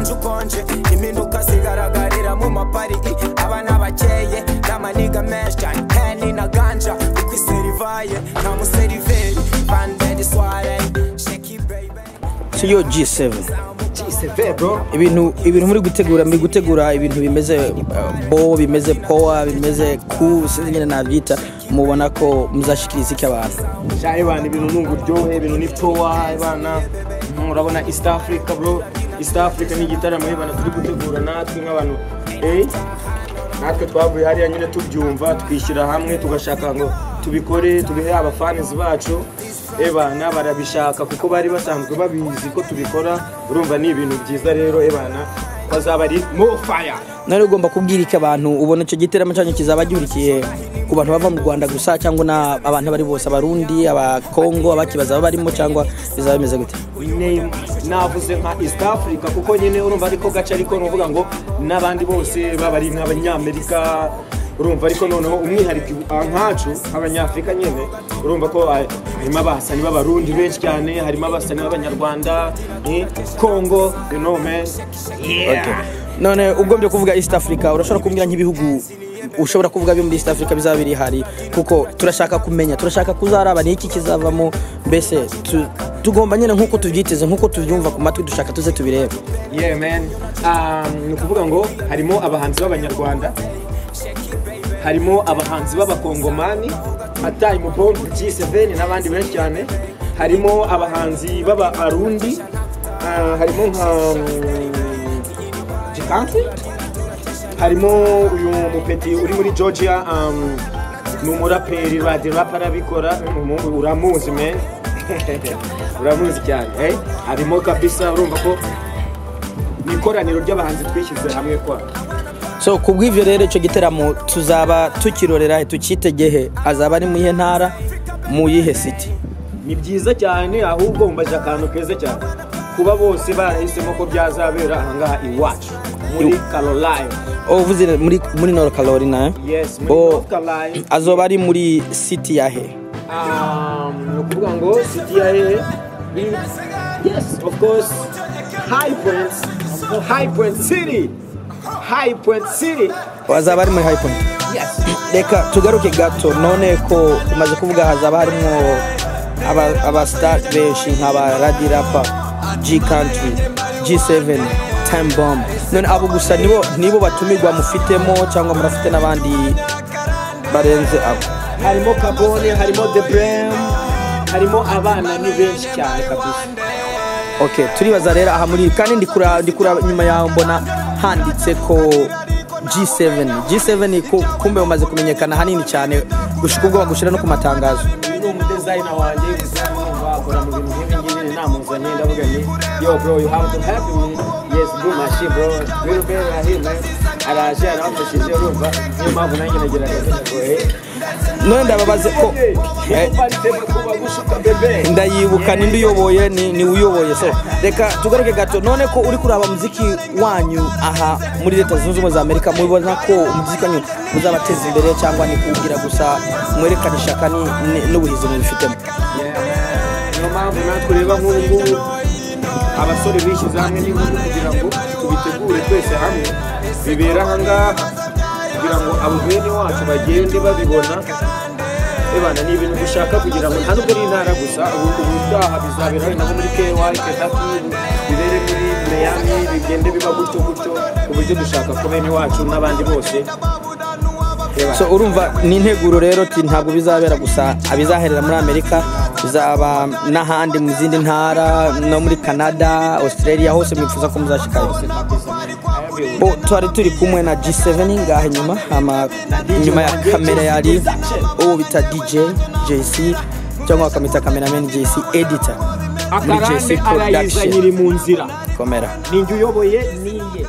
ukonje impinduka zigaragarira mu mapari abana bakeye n'amaniga menshi cyane Henny na ganja uko iserivaye nta museriveri bandedi soirée shake baby siyo G7 bro ibintu muri gutegura ibintu bimeze bimeze power bimeze cool sinzi nyine nabyita mubona ko muzashikiriza iki abantu cyane bana ibintu n'uburyohe ibintu ni power bana urabona East Africa bro East Africa ni gitaramo y'abana turi gutegura natwe nk'abantu natwe twavuye hariya nyine tubyumva twishyira hamwe tugashaka ngo tubikore tubihe abafans bacu ebana barabishaka kuko bari basanzwe babizi ko tubikora urumva ni ibintu byiza rero ebana bazaba ari more fire nari ugomba kubwira iki abantu ubona cyo giteramo cyanyu kizaba gihurikiye ku bantu bava mu Rwanda gusa cyangwa na abantu bari bose abarundi abakongo abakibaza barimo cyangwa bizaba bimeze gute navuze nka East Africa kuko nyine urumva ariko gace ariko nuvuga ngo nabandi bose babari nk'abanyamerika urumva ariko noneho umwihariko nkacu abanyafrika nyene urumva ko harimo abasani b'abarundi benshi cyane harimo abasani b'abanyarwanda Congo you know man okay none ugombye kuvuga East Africa urashobora kumbwira nk'ibihugu ushobora kuvuga byo muri East Africa bizaba biri hari kuko turashaka kumenya turashaka kuzaraba niki kizavamo mbese tugomba nyene nkuko tuvyiteze nkuko tuvyumva ku matwi dushaka tuze tubirebe yeah man ni kuvuga ngo harimo abahanzi b'abanyarwanda harimo abahanzi b'abakongomani ataye mu bomb G7 n'abandi benshi cyane harimo abahanzi b'abarundi harimo nka Jikansi harimo uyu mupeti uri muri Georgia n'umuraperi rapper abikora uramuzi man uramuzi cyane harimo kabisa urumva ko nikoraniro ry'abahanzi twishyize hamwe kwa so kubw'ivyo rero cyo giteramo tuzaba tukirorera tukitegehe azaba ari mu yihe ntara mu yihe city ni byiza cyane ahubwo umbaje akantu keze cyane kuba bose barahisemo ko byazabera ahangaha iwacu muri Carolina uvuze muri North Carolina yes muri North Carolina azoba ari muri city yahe nukuvuga ngo city yahe yes of course High Point City wazaba ari muri High Point yes reka tugaruke gato none ko umaze kuvuga hazaba harimo aba star benshi nk'aba Radi Rapper G Country G7 Time Bomb none abo gusa nibo batumirwa mufitemo cyangwa murafite n'abandi barenze abo harimo Kabone harimo The Bram harimo abana ni benshi cyane kabisa okay turibaza rero aha muri kandi ndikura nyuma yaho mbona handitse ko G7 kumbe umaze kumenyekana hanini cyane gushika ubwo bagushira no ku matangazo ni umudesigner wanjye bakora mu bintu nk'ibi namuzanye ndavuga ni yo bro you have to help me yes do my shit bro we'll be right here man araje arafashije urumva niyo mpamvu nanjye nagerageza ngo none ndababaze ko ndayibuka nindi uyoboye ni uyoboye so reka tugaruke gato none ko uri kuraba muziki wanyu aha muri Leta Zunze Ubumwe za Amerika mubona ko umuziki wanyu uzabateza imbere cyangwa ni kugira gusa mwerekana ishaka n'ubuhizi mubifitemo niyo mpamvu natwe reba nk'ubu abasore bishyize hamwe n'ingufu kugira ngo tubitegure twese hamwe bibera ahangaha kugira ngo abo bene wacu bagende babibona ebana ni ibintu dushaka kugira ngo nta nubwo ari intara gusa ubutaha bizabera nabo muri KY Kentucky bibere muri Miami bigende biba gutyo uburyo dushaka ko bene wacu n'abandi bose so urumva ni integuro rero ntabwo bizabera gusa abizaherera muri Amerika bizaba n'ahandi mu zindi ntara no muri Canada Australia hose mwifuza ko muzashikayo twari turi kumwe na G7 ngahe nyuma ya kamera yari uwo bita DJ JC cyangwa akamita cameraman JC editor muri JC production nyiri mu nzira komera ninjye uyoboye niye